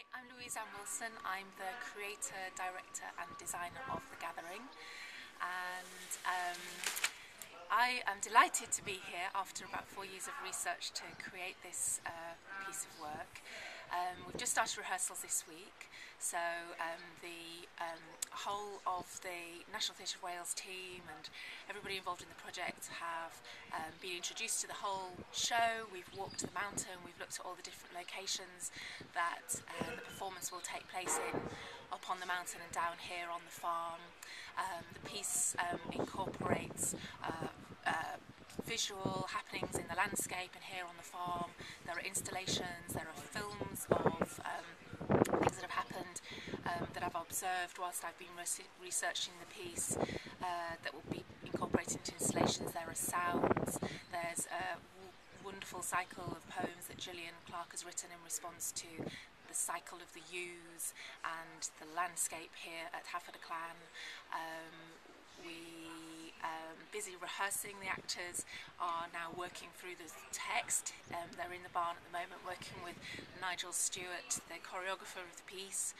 I'm Louise Wilson. I'm the creator, director and designer of The Gathering, and I am delighted to be here after about 4 years of research to create this piece of work. We've just started rehearsals this week, so the whole of the National Theatre of Wales team and everybody involved in the project have been introduced to the whole show. We've walked the mountain, we've looked at all the different locations that the performance will take place in, up on the mountain and down here on the farm. The piece incorporates visual happenings in the landscape and here on the farm. There are installations, there are films of things that have happened that I've observed whilst I've been researching the piece that will be incorporated into installations. There are sounds, there's a wonderful cycle of poems that Gillian Clark has written in response to the cycle of the ewes and the landscape here at Hafod. Busy rehearsing. The actors are now working through the text. They're in the barn at the moment working with Nigel Stewart, the choreographer of the piece.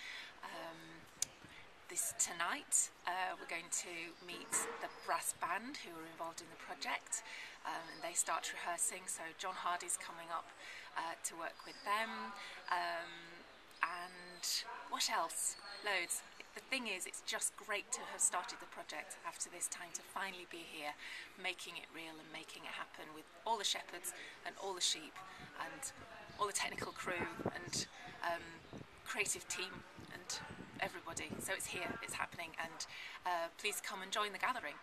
Tonight we're going to meet the brass band who are involved in the project, and they start rehearsing, so John Hardy's coming up to work with them. And what else? Loads. The thing is, it's just great to have started the project after this time, to finally be here, making it real and making it happen with all the shepherds and all the sheep and all the technical crew and creative team and everybody. So it's here, it's happening, and please come and join The Gathering.